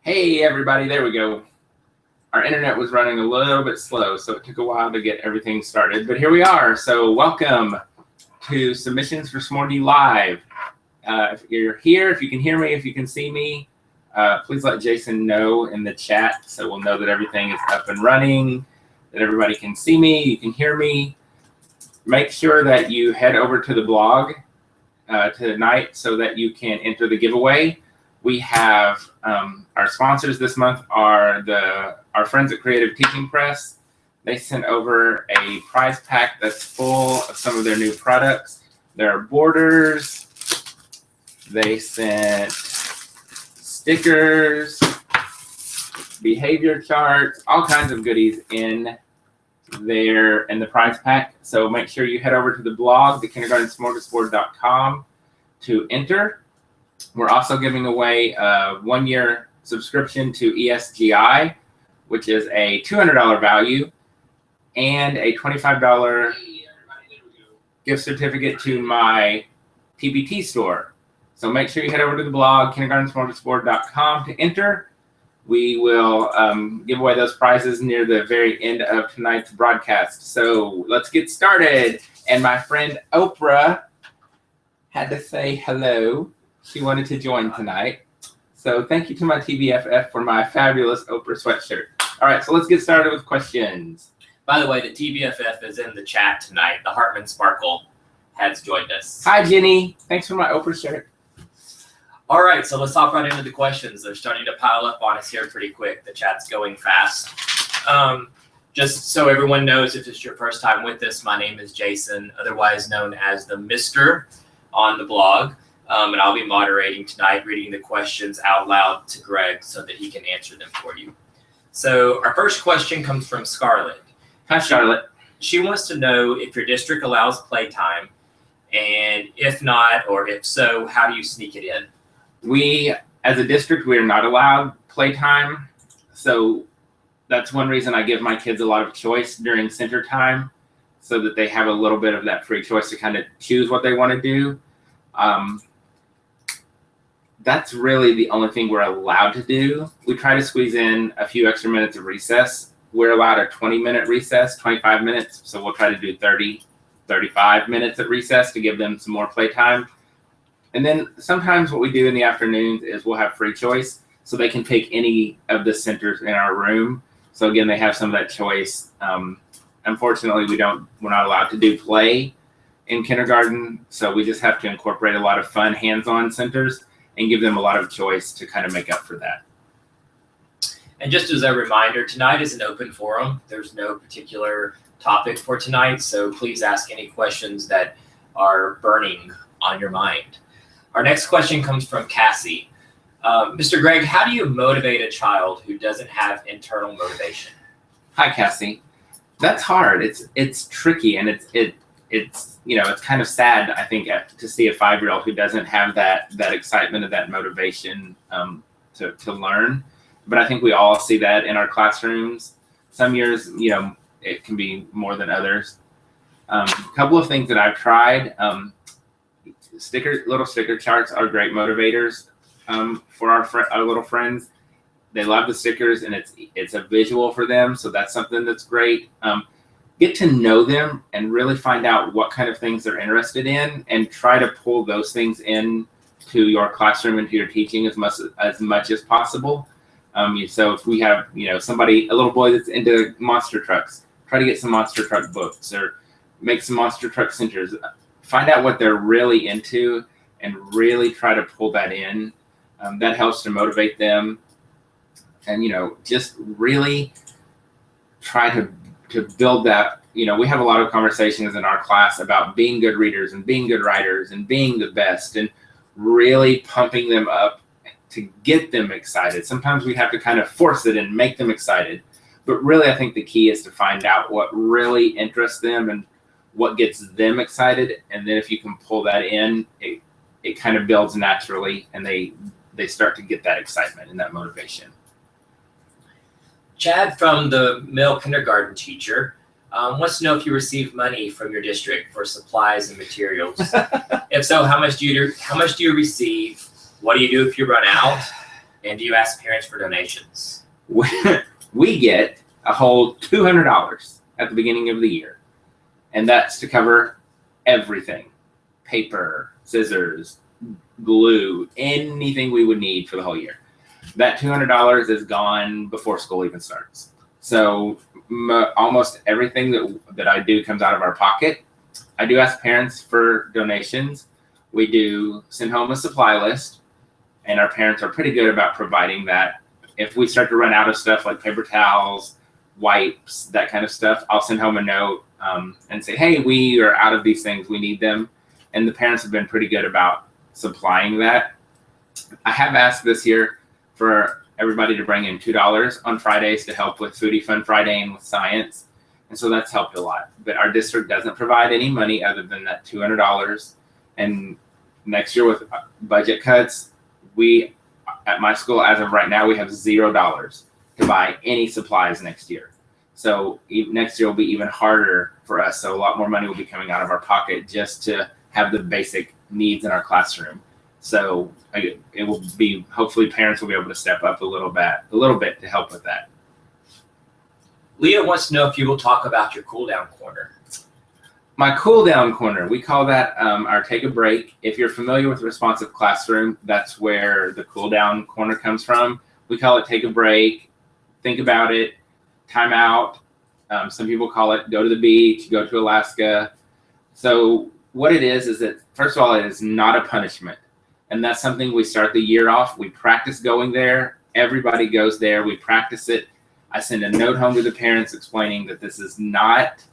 Hey everybody, there we go. Our internet was running a little bit slow, so it took a while to get everything started, but here we are. So welcome to Submissions for Smorgie Live. If you're here, if you can hear me, if you can see me, please let Jason know in the chat so we'll know that everything is up and running, that everybody can see me, you can hear me. Make sure that you head over to the blog tonight so that you can enter the giveaway. We have our sponsors this month are our friends at Creative Teaching Press. They sent over a prize pack that's full of some of their new products. There are borders. They sent stickers, behavior charts, all kinds of goodies in the prize pack. So make sure you head over to the blog, thekindergartensmorgasbord.com, to enter. We're also giving away a 1-year subscription to ESGI, which is a $200 value, and a $25 gift certificate to my TBT store. So make sure you head over to the blog, kindergartensmorgasbord.com, to enter. We will give away those prizes near the very end of tonight's broadcast. So let's get started. And my friend Oprah had to say hello. She wanted to join tonight. So thank you to my TBFF for my fabulous Oprah sweatshirt. All right, so let's get started with questions. By the way, the TBFF is in the chat tonight. The Hartman Sparkle has joined us. Hi, Jenny. Thanks for my Oprah shirt. All right, so let's hop right into the questions. They're starting to pile up on us here pretty quick. The chat's going fast. Just so everyone knows, if it's your first time with us, my name is Jason, otherwise known as the Mister on the blog. And I'll be moderating tonight, reading the questions out loud to Greg so that he can answer them for you. So our first question comes from Scarlett. Hi, Charlotte. She wants to know if your district allows playtime, and if not, or if so, how do you sneak it in? We, as a district, we are not allowed playtime. So that's one reason I give my kids a lot of choice during center time, so that they have a little bit of that free choice to kind of choose what they want to do. That's really the only thing we're allowed to do. We try to squeeze in a few extra minutes of recess. We're allowed a 20-minute recess, 25 minutes. So we'll try to do 30, 35 minutes at recess to give them some more playtime. And then sometimes what we do in the afternoons is we'll have free choice. So they can pick any of the centers in our room. So again, they have some of that choice. Unfortunately, we're not allowed to do play in kindergarten. So we just have to incorporate a lot of fun hands-on centers and give them a lot of choice to kind of make up for that. And just as a reminder, tonight is an open forum. There's no particular topic for tonight, so please ask any questions that are burning on your mind. Our next question comes from Cassie. Mr. Greg, how do you motivate a child who doesn't have internal motivation? Hi, Cassie. That's hard. It's tricky, and it's kind of sad, I think, to see a 5-year-old who doesn't have that excitement of that motivation to learn. But I think we all see that in our classrooms. Some years, it can be more than others. A couple of things that I've tried. Little sticker charts are great motivators for our little friends. They love the stickers, and it's a visual for them, so that's something that's great. Get to know them and really find out what kind of things they're interested in, and try to pull those things in to your classroom and to your teaching as much as possible. So if we have, a little boy that's into monster trucks, try to get some monster truck books or make some monster truck centers. Find out what they're really into and really try to pull that in. That helps to motivate them. And, just really try to build that. We have a lot of conversations in our class about being good readers and being good writers and being the best, and really pumping them up to get them excited. Sometimes we have to kind of force it and make them excited. But really, I think the key is to find out what really interests them and what gets them excited. And then if you can pull that in, it kind of builds naturally, and they start to get that excitement and that motivation. Chad from the Mill Kindergarten Teacher wants to know if you receive money from your district for supplies and materials. If so, how much do you receive? What do you do if you run out? And do you ask parents for donations? We get a whole $200 at the beginning of the year. And that's to cover everything. Paper, scissors, glue, anything we would need for the whole year. That $200 is gone before school even starts. So almost everything that I do comes out of our pocket. I do ask parents for donations. We do send home a supply list, and our parents are pretty good about providing that. If we start to run out of stuff like paper towels, wipes, that kind of stuff, I'll send home a note and say, hey, we are out of these things, we need them. And the parents have been pretty good about supplying that. I have asked this year for everybody to bring in $2 on Fridays to help with Foodie Fun Friday and with science. And so that's helped a lot. But our district doesn't provide any money other than that $200. And next year with budget cuts, we, at my school, as of right now, we have $0 to buy any supplies next year. So next year will be even harder for us. So a lot more money will be coming out of our pocket just to have the basic needs in our classroom. So it will be, hopefully parents will be able to step up a little bit to help with that. Leah wants to know if you will talk about your cool down corner. My cool down corner, we call that our take a break. If you're familiar with Responsive Classroom, that's where the cool down corner comes from. We call it take a break, think about it, time out. Some people call it go to the beach, go to Alaska. So what it is that, first of all, it is not a punishment. And that's something we start the year off. We practice going there. Everybody goes there. We practice it. I send a note home to the parents explaining that this is not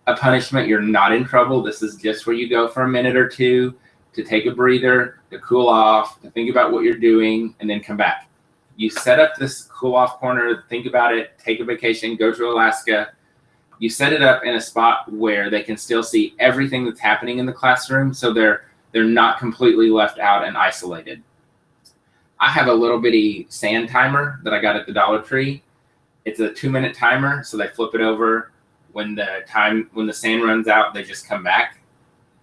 a punishment. You're not in trouble. This is just where you go for a minute or two to take a breather, to cool off, to think about what you're doing, and then come back. You set up this cool off corner, think about it, take a vacation, go to Alaska. You set it up in a spot where they can still see everything that's happening in the classroom, so they're not completely left out and isolated. I have a little bitty sand timer that I got at the Dollar Tree. It's a 2-minute timer, so they flip it over. When the sand runs out, they just come back.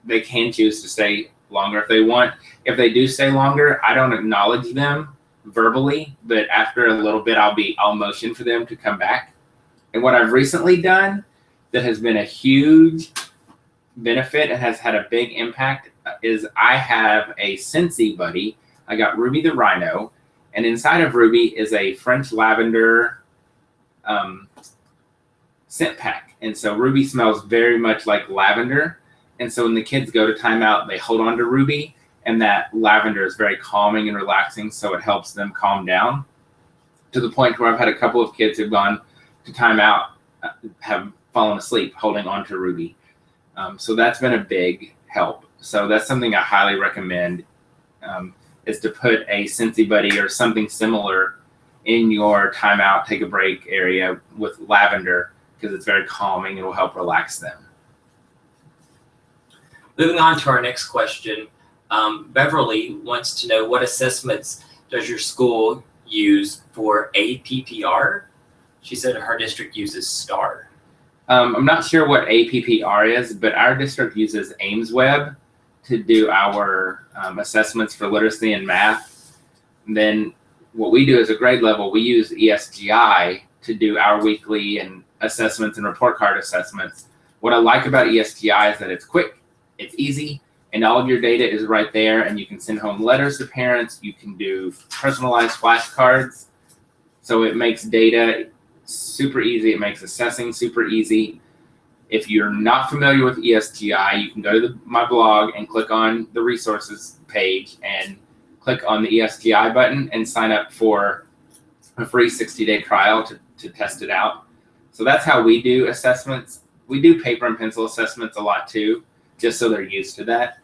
They can choose to stay longer if they want. If they do stay longer, I don't acknowledge them verbally, but after a little bit, I'll motion for them to come back. And what I've recently done that has been a huge benefit and has had a big impact is I have a Scentsy buddy. I got Ruby the Rhino, and inside of Ruby is a French lavender scent pack. And so Ruby smells very much like lavender. And so when the kids go to timeout, they hold on to Ruby, and that lavender is very calming and relaxing, so it helps them calm down to the point where I've had a couple of kids who've gone to timeout, have fallen asleep holding on to Ruby. So that's been a big help. So that's something I highly recommend, is to put a Scentsy buddy or something similar in your timeout, take a break area with lavender, because it's very calming and will help relax them. Moving on to our next question, Beverly wants to know what assessments does your school use for APPR? She said her district uses STAR. I'm not sure what APPR is, but our district uses AimsWeb to do our assessments for literacy and math. And then what we do as a grade level, we use ESGI to do our weekly and assessments and report card assessments. What I like about ESGI is that it's quick, it's easy, and all of your data is right there, and you can send home letters to parents. You can do personalized flashcards. So it makes data super easy. It makes assessing super easy. If you're not familiar with ESGI, you can go to my blog and click on the resources page and click on the ESGI button and sign up for a free 60-day trial to test it out. So that's how we do assessments. We do paper and pencil assessments a lot too, just so they're used to that.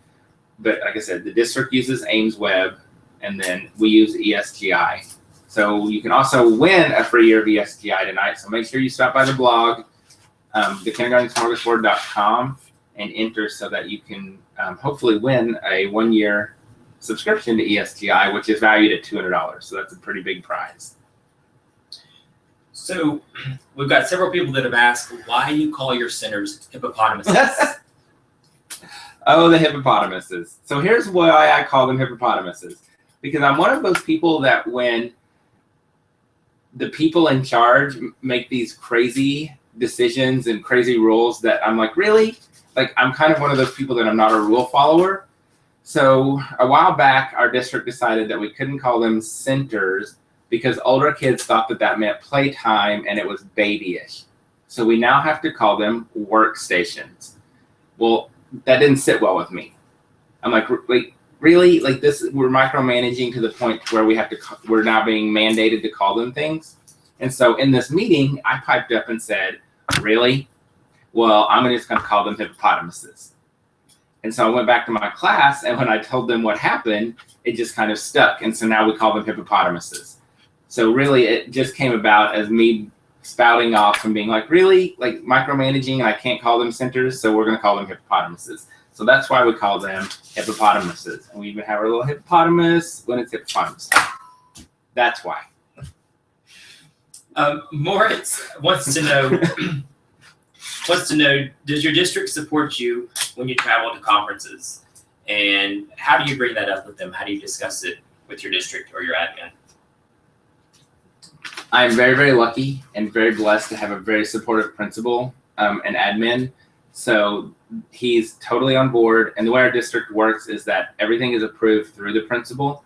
But like I said, the district uses AimsWeb, and then we use ESGI. So you can also win a free year of ESGI tonight. So make sure you stop by the blog, thekindergartensmorgasbord.com, and enter so that you can hopefully win a 1-year subscription to ESGI, which is valued at $200. So that's a pretty big prize. So we've got several people that have asked why you call your centers hippopotamuses. Oh, the hippopotamuses. So here's why I call them hippopotamuses. because I'm one of those people that when the people in charge make these crazy decisions and crazy rules that I'm like, really? Like, I'm kind of one of those people that I'm not a rule follower. So a while back, our district decided that we couldn't call them centers because older kids thought that that meant playtime and it was babyish. So we now have to call them workstations. Well, that didn't sit well with me. I'm like, really? Like this, we're micromanaging to the point where we're now being mandated to call them things. And so in this meeting, I piped up and said, really? Well, I'm just going to call them hippopotamuses. And so I went back to my class, and when I told them what happened, it just kind of stuck. And so now we call them hippopotamuses. So really, it just came about as me spouting off and being like, really? Like micromanaging, and I can't call them centers, so we're going to call them hippopotamuses. So that's why we call them hippopotamuses. And we even have our little hippopotamus when it's hippopotamus time. That's why. Moritz wants to know, does your district support you when you travel to conferences? And how do you bring that up with them? How do you discuss it with your district or your admin? I am very, very lucky and very blessed to have a very supportive principal and admin. So he's totally on board. And the way our district works is that everything is approved through the principal.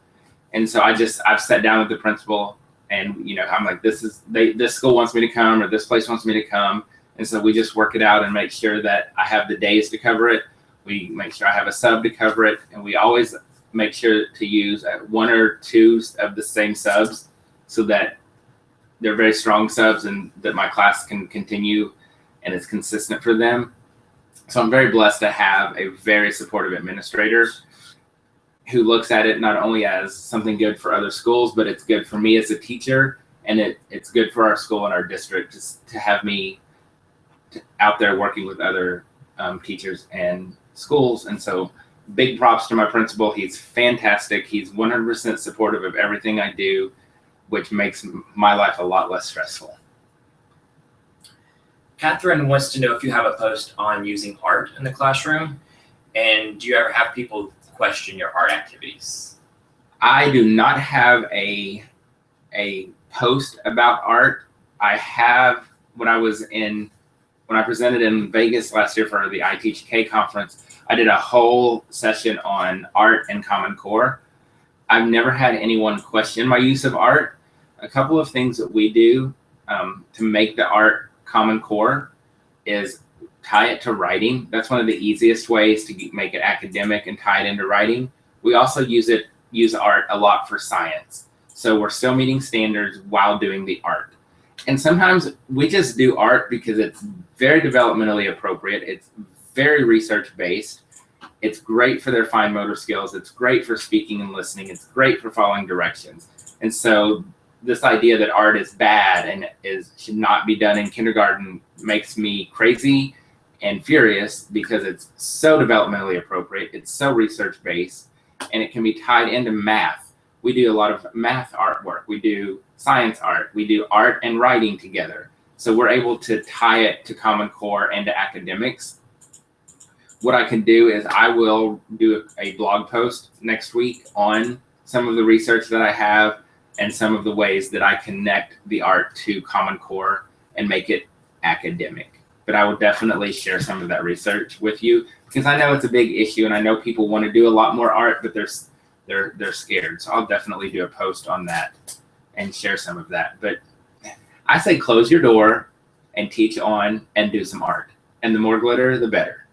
And so I've sat down with the principal and, I'm like, this school wants me to come, or this place wants me to come. And so we just work it out and make sure that I have the days to cover it. We make sure I have a sub to cover it. And we always make sure to use one or two of the same subs so that they're very strong subs and that my class can continue and it's consistent for them. So I'm very blessed to have a very supportive administrator who looks at it not only as something good for other schools, but it's good for me as a teacher, and it's good for our school and our district to have me out there working with other teachers and schools. And so big props to my principal. He's fantastic. He's 100% supportive of everything I do, which makes my life a lot less stressful. Catherine wants to know if you have a post on using art in the classroom, and do you ever have people question your art activities? I do not have a post about art. I have, when I presented in Vegas last year for the I Teach K conference, I did a whole session on art and Common Core. I've never had anyone question my use of art. A couple of things that we do to make the art Common Core is tie it to writing. That's one of the easiest ways to make it academic and tie it into writing. We also use art a lot for science. So we're still meeting standards while doing the art. And sometimes we just do art because it's very developmentally appropriate. It's very research-based. It's great for their fine motor skills. It's great for speaking and listening. It's great for following directions. And so this idea that art is bad and should not be done in kindergarten makes me crazy and furious because it's so developmentally appropriate. It's so research-based, and it can be tied into math. We do a lot of math artwork. We do science art. We do art and writing together. So we're able to tie it to Common Core and to academics. What I can do is I will do a blog post next week on some of the research that I have and some of the ways that I connect the art to Common Core and make it academic. But I will definitely share some of that research with you because I know it's a big issue, and I know people want to do a lot more art, but they're scared. So I'll definitely do a post on that and share some of that. But I say close your door and teach on and do some art. And the more glitter, the better.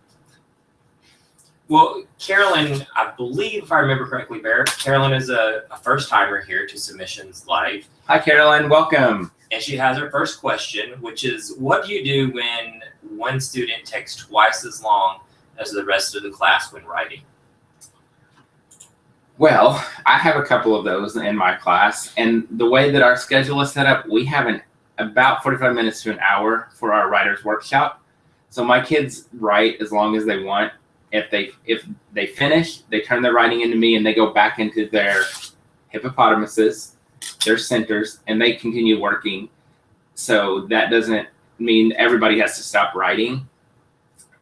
Well, Carolyn, I believe, if I remember correctly, Carolyn is a first-timer here to Submissions Live. Hi, Carolyn. Welcome. And she has her first question, which is, what do you do when one student takes twice as long as the rest of the class when writing? Well, I have a couple of those in my class. And the way that our schedule is set up, we have about 45 minutes to an hour for our writer's workshop. So my kids write as long as they want. If they finish, they turn their writing into me and they go back into their hippopotamuses, their centers, and they continue working. So that doesn't mean everybody has to stop writing.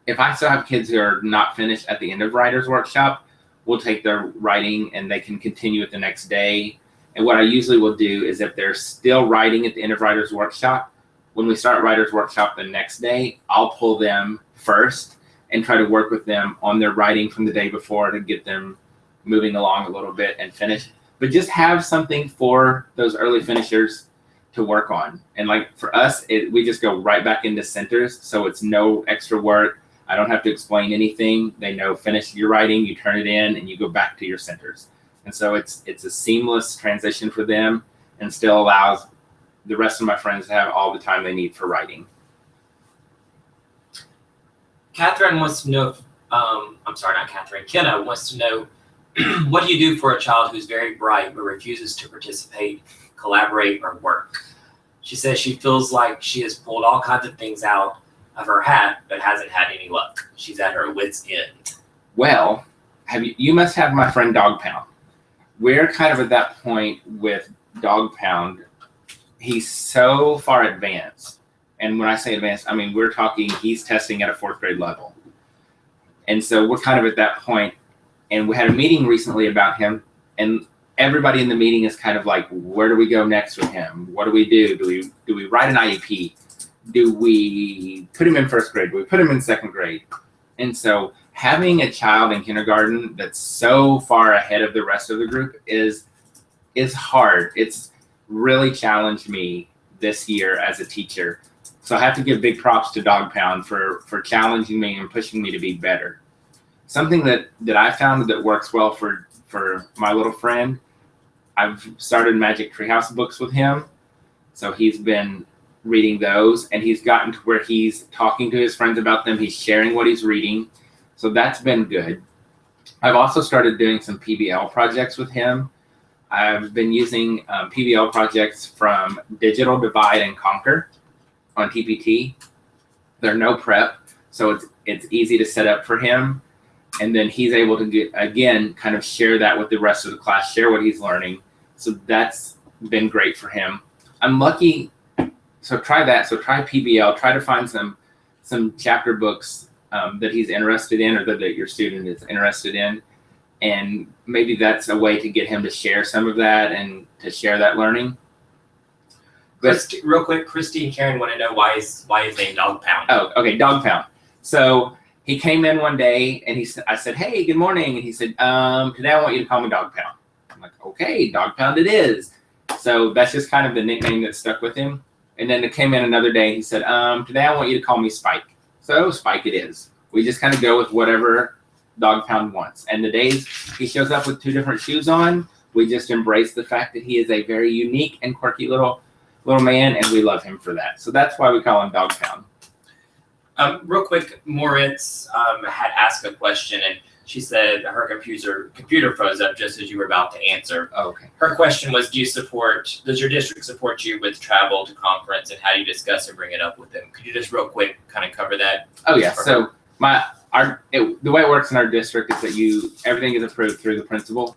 If I still have kids who are not finished at the end of writer's workshop, we'll take their writing and they can continue it the next day. And what I usually will do is if they're still writing at the end of Writer's Workshop, when we start Writer's Workshop the next day, I'll pull them first and try to work with them on their writing from the day before to get them moving along a little bit and finish. But just have something for those early finishers to work on. And like for us, we just go right back into centers. So it's no extra work. I don't have to explain anything. They know finish your writing, you turn it in, and you go back to your centers. And so it's a seamless transition for them and still allows the rest of my friends to have all the time they need for writing. Catherine wants to know, Kenna wants to know, what do you do for a child who's very bright but refuses to participate, collaborate, or work? She says she feels like she has pulled all kinds of things out of her hat but hasn't had any luck. She's at her wit's end. Well, you must have my friend Dog Pound. We're kind of at that point with Dog Pound. He's so far advanced. And when I say advanced, I mean, we're talking he's testing at a 4th grade level. And so we're kind of at that point. And we had a meeting recently about him. And everybody in the meeting is kind of like, where do we go next with him? What do we do? Do we write an IEP? Do we put him in 1st grade? Do we put him in 2nd grade? And so having a child in kindergarten that's so far ahead of the rest of the group is hard. It's really challenged me this year as a teacher. So I have to give big props to Dog Pound for challenging me and pushing me to be better. Something that I found that works well for my little friend, I've started Magic Treehouse books with him. So he's been reading those and he's gotten to where he's talking to his friends about them. He's sharing what he's reading. So that's been good. I've also started doing some PBL projects with him. I've been using PBL projects from Digital Divide and Conquer on TPT. They're no prep, so it's easy to set up for him. And then he's able to get, again, kind of share that with the rest of the class, share what he's learning. So that's been great for him. I'm lucky, so try that. So try PBL, try to find some chapter books that he's interested in or that your student is interested in. And maybe that's a way to get him to share some of that and to share that learing. But real quick, Christy and Karen want to know why is named Dog Pound. Oh, okay, Dog Pound. So he came in one day and I said, hey, good morning. And he said, today I want you to call me Dog Pound. I'm like, okay, Dog Pound it is. So that's just kind of the nickname that stuck with him. And then it came in another day and he said, today I want you to call me Spike. So Spike it is. We just kind of go with whatever Dog Pound wants. And the days he shows up with 2 different shoes on, we just embrace the fact that he is a very unique and quirky little man, and we love him for that. So that's why we call him Dog Pound. Real quick, Moritz had asked a question, and she said her computer froze up just as you were about to answer. Oh, okay. Her question was, does your district support you with travel to conference, and how do you discuss and bring it up with them? Could you just real quick kind of cover that? Oh, yeah. So the way it works in our district is that everything is approved through the principal.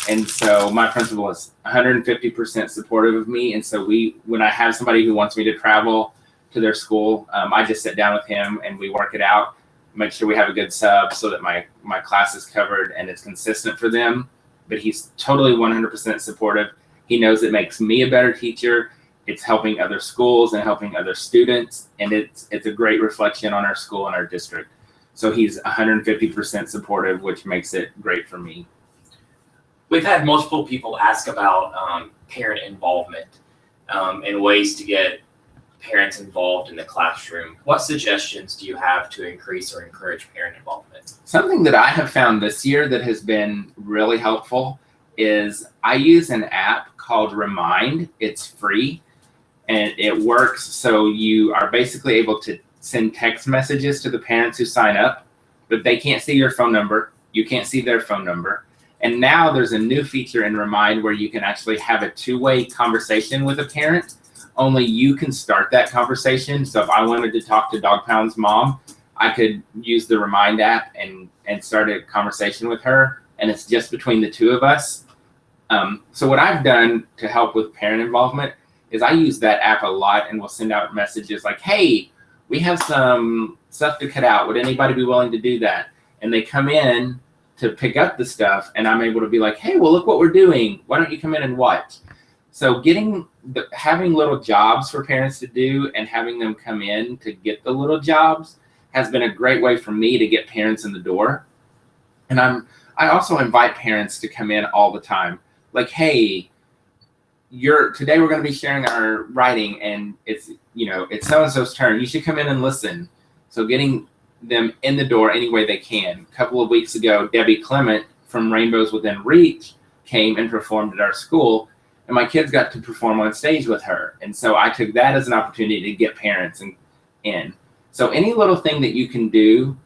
And so my principal is 150% supportive of me. And so when I have somebody who wants me to travel to their school, I just sit down with him and we work it out, make sure we have a good sub so that my class is covered and it's consistent for them. But he's totally 100% supportive. He knows it makes me a better teacher. It's helping other schools and helping other students. And it's a great reflection on our school and our district. So he's 150% supportive, which makes it great for me. We've had multiple people ask about parent involvement and ways to get parents involved in the classroom. What suggestions do you have to increase or encourage parent involvement? Something that I have found this year that has been really helpful is I use an app called Remind. It's free and it works. So you are basically able to send text messages to the parents who sign up, but they can't see your phone number. You can't see their phone number. And now there's a new feature in Remind where you can actually have a 2-way conversation with a parent. Only you can start that conversation. So if I wanted to talk to Dog Pound's mom, I could use the Remind app and start a conversation with her. And it's just between the 2 of us. So what I've done to help with parent involvement is I use that app a lot and we'll send out messages like, hey, we have some stuff to cut out. Would anybody be willing to do that? And they come in to pick up the stuff, and I'm able to be like, hey, well, look what we're doing. Why don't you come in and watch? So having little jobs for parents to do and having them come in to get the little jobs has been a great way for me to get parents in the door. And I also invite parents to come in all the time. Like, hey, today we're going to be sharing our writing, and it's so-and-so's turn. You should come in and listen. So getting them in the door any way they can. A couple of weeks ago, Debbie Clement from Rainbows Within Reach came and performed at our school, and my kids got to perform on stage with her. And so I took that as an opportunity to get parents in. So any little thing that you can do,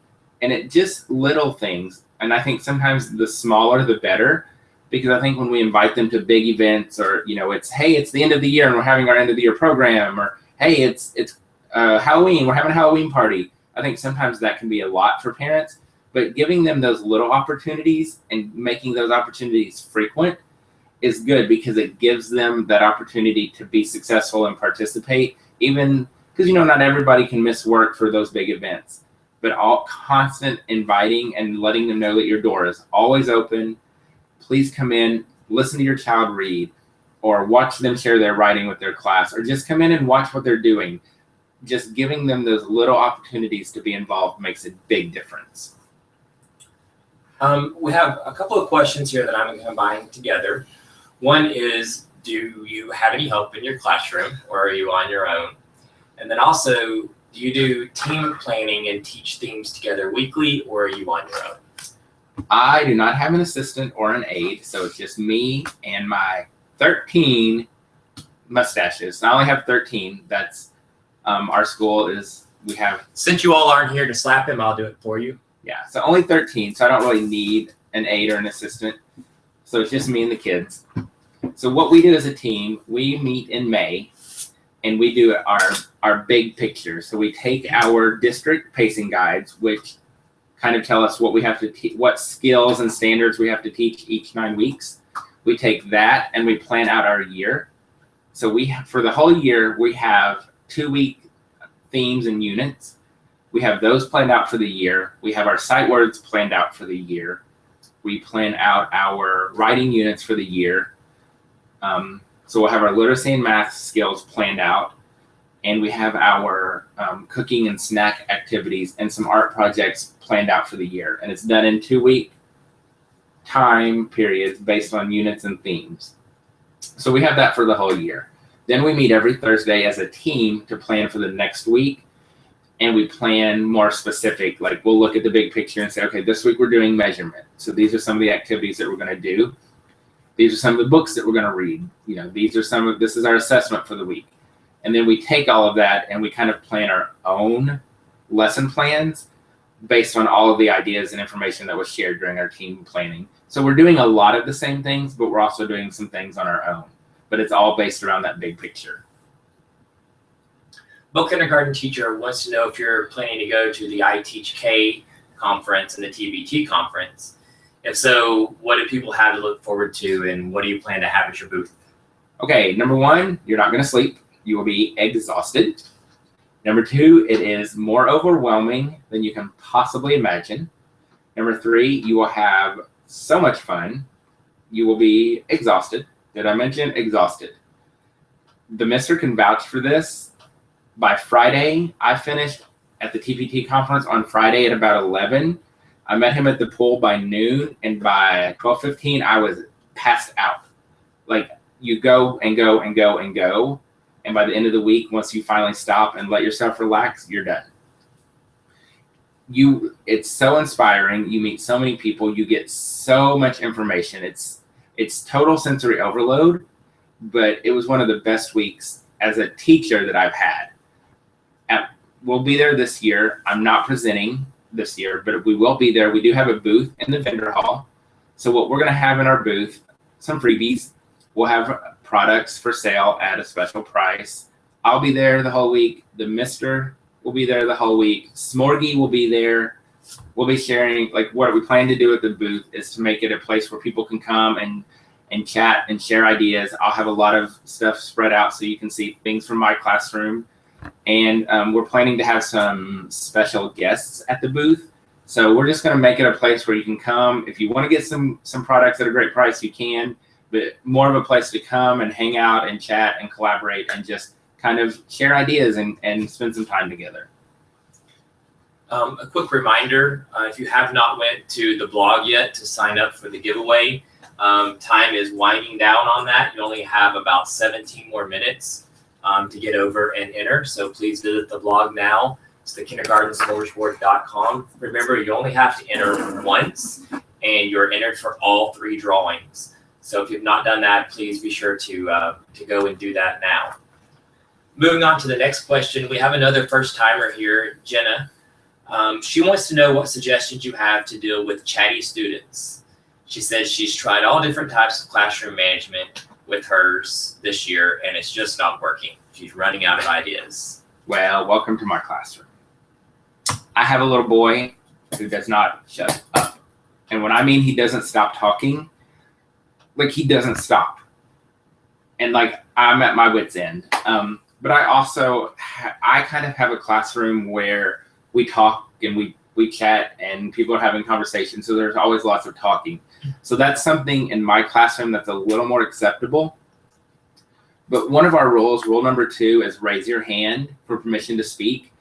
and it just little things, and I think sometimes the smaller the better, because I think when we invite them to big events, or it's, hey, it's the end of the year and we're having our end of the year program, or hey, it's Halloween, we're having a Halloween party. I think sometimes that can be a lot for parents, but giving them those little opportunities and making those opportunities frequent is good, because it gives them that opportunity to be successful and participate, even because not everybody can miss work for those big events. But all constant inviting and letting them know that your door is always open. Please come in, listen to your child read, or watch them share their writing with their class, or just come in and watch what they're doing. Just giving them those little opportunities to be involved makes a big difference. We have a couple of questions here that I'm going to combine together. One is, do you have any help in your classroom, or are you on your own? And then also, do you do team planning and teach themes together weekly, or are you on your own? I do not have an assistant or an aide, so it's just me and my 13 mustaches. I only have 13. That's our school is, we have. Since you all aren't here to slap him, I'll do it for you. Yeah, so only 13, so I don't really need an aide or an assistant. So it's just me and the kids. So what we do as a team, we meet in May, and we do our big picture. So we take our district pacing guides, which kind of tell us what we have to what skills and standards we have to teach each 9 weeks. We take that and we plan out our year. So for the whole year, we have 2-week themes and units. We have those planned out for the year. We have our sight words planned out for the year. We plan out our writing units for the year. So we'll have our literacy and math skills planned out. And we have our cooking and snack activities and some art projects planned out for the year. And it's done in 2-week time periods based on units and themes. So we have that for the whole year. Then we meet every Thursday as a team to plan for the next week. And we plan more specific, like we'll look at the big picture and say, okay, this week we're doing measurement. So these are some of the activities that we're going to do. These are some of the books that we're going to read. This is our assessment for the week. And then we take all of that and we kind of plan our own lesson plans based on all of the ideas and information that was shared during our team planning. So we're doing a lot of the same things, but we're also doing some things on our own. But it's all based around that big picture. Book kindergarten teacher wants to know if you're planning to go to the I Teach K conference and the TBT conference. If so, what do people have to look forward to, and what do you plan to have at your booth? Okay, number 1, you're not going to sleep. You will be exhausted. Number 2, it is more overwhelming than you can possibly imagine. Number 3, you will have so much fun. You will be exhausted. Did I mention exhausted? The mister can vouch for this. By Friday, I finished at the TPT conference on Friday at about 11. I met him at the pool by noon, and by 12:15, I was passed out. Like, you go and go and go and go. And by the end of the week, once you finally stop and let yourself relax, you're done. It's so inspiring. You meet so many people. You get so much information. It's total sensory overload, but it was one of the best weeks as a teacher that I've had. We'll be there this year. I'm not presenting this year, but we will be there. We do have a booth in the vendor hall. So what we're going to have in our booth, some freebies. We'll have products for sale at a special price. I'll be there the whole week. The mister will be there the whole week. Smorgie will be there. We'll be sharing, like, what we plan to do at the booth is to make it a place where people can come and chat and share ideas. I'll have a lot of stuff spread out so you can see things from my classroom. And we're planning to have some special guests at the booth So we're just going to make it a place where you can come. If you want to get some products at a great price, you can, but more of a place to come and hang out and chat and collaborate and just kind of share ideas and spend some time together. A quick reminder, if you have not went to the blog yet to sign up for the giveaway, time is winding down on that. You only have about 17 more minutes to get over and enter. So please visit the blog now. It's the kindergartensmorgasbord.com. Remember, you only have to enter once, and you're entered for all 3 drawings. So if you've not done that, please be sure to go and do that now. Moving on to the next question, we have another first timer here, Jenna. She wants to know what suggestions you have to deal with chatty students. She says she's tried all different types of classroom management with hers this year, and it's just not working. She's running out of ideas. Well, welcome to my classroom. I have a little boy who does not shut up. And when I mean he doesn't stop talking, like he doesn't stop. And like I'm at my wit's end. But I also, I kind of have a classroom where we talk and we chat and people are having conversations. So there's always lots of talking. So that's something in my classroom that's a little more acceptable. But one of our rules, rule number 2, is raise your hand for permission to speak.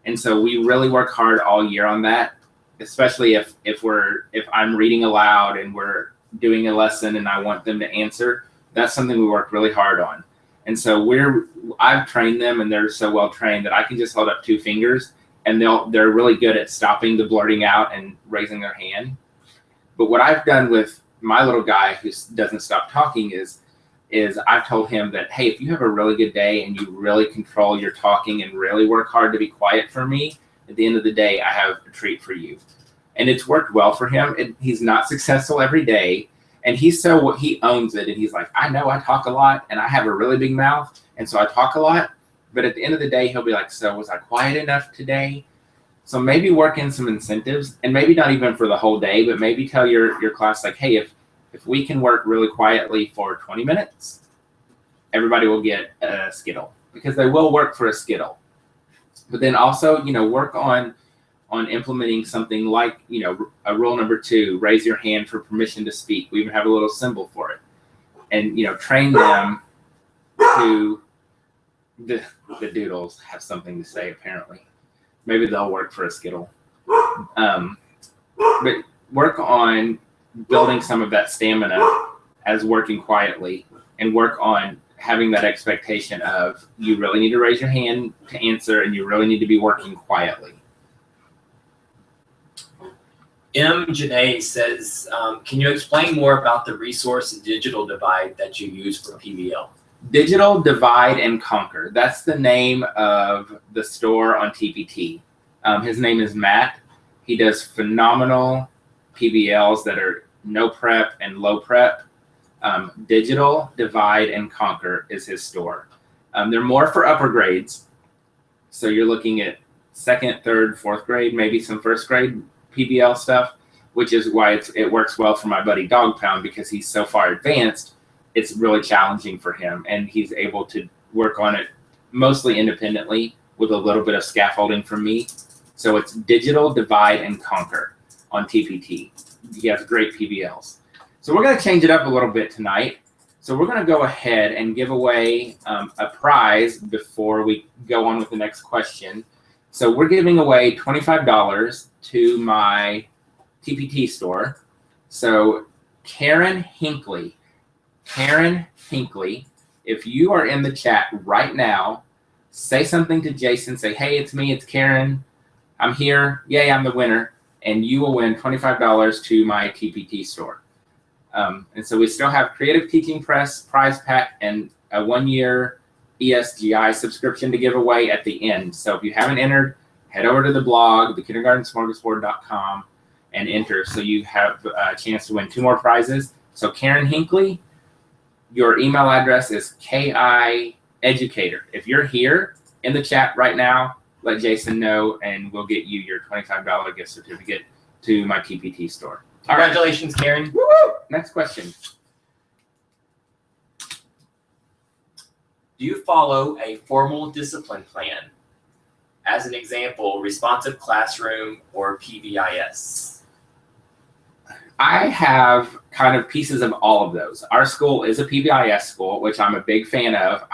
And so we really work hard all year on that, especially if I'm reading aloud and we're doing a lesson and I want them to answer. That's something we work really hard on. And so I've trained them, and they're so well trained that I can just hold up 2 fingers and they're really good at stopping the blurting out and raising their hand. But what I've done with my little guy who doesn't stop talking is I've told him that, hey, if you have a really good day and you really control your talking and really work hard to be quiet for me, at the end of the day, I have a treat for you. And it's worked well for him. He's not successful every day. And he owns it. And he's like, I know I talk a lot and I have a really big mouth. And so I talk a lot. But at the end of the day, he'll be like, so was I quiet enough today? So maybe work in some incentives, and maybe not even for the whole day, but maybe tell your class, like, hey, if we can work really quietly for 20 minutes, everybody will get a Skittle, because they will work for a Skittle. But then also, work on implementing something like, a rule number 2, raise your hand for permission to speak. We even have a little symbol for it. And, train them to, the doodles have something to say, apparently. Maybe they'll work for a Skittle. But work on building some of that stamina as working quietly, and work on having that expectation of you really need to raise your hand to answer, and you really need to be working quietly. Janae says, can you explain more about the resource and digital divide that you use for PBL? Digital Divide and Conquer. That's the name of the store on TPT. His name is Matt. He does phenomenal PBLs that are no prep and low prep. Digital Divide and Conquer is his store. They're more for upper grades. So you're looking at 2nd, 3rd, 4th grade, maybe some 1st grade PBL stuff, which is why it works well for my buddy Dog Pound, because he's so far advanced. It's really challenging for him, and he's able to work on it mostly independently with a little bit of scaffolding from me. So it's Digital Divide and Conquer on TPT. He has great PBLs. So we're going to change it up a little bit tonight. So we're going to go ahead and give away a prize before we go on with the next question. So we're giving away $25 to my TPT store. So Karen Hinckley, if you are in the chat right now, say something to Jason. Say, hey, it's me, it's Karen. I'm here. Yay, I'm the winner. And you will win $25 to my TPT store. And so we still have Creative Teaching Press prize pack and a 1-year ESGI subscription to give away at the end. So if you haven't entered, head over to the blog, thekindergartensmorgasbord.com, and enter, so you have a chance to win 2 more prizes. So Karen Hinckley, your email address is KIEducator. If you're here in the chat right now, let Jason know, and we'll get you your $25 gift certificate to my TPT store. Congratulations, Karen. Woo-hoo! Next question. Do you follow a formal discipline plan? As an example, responsive classroom or PBIS? I have kind of pieces of all of those. Our school is a PBIS school, which I'm a big fan of.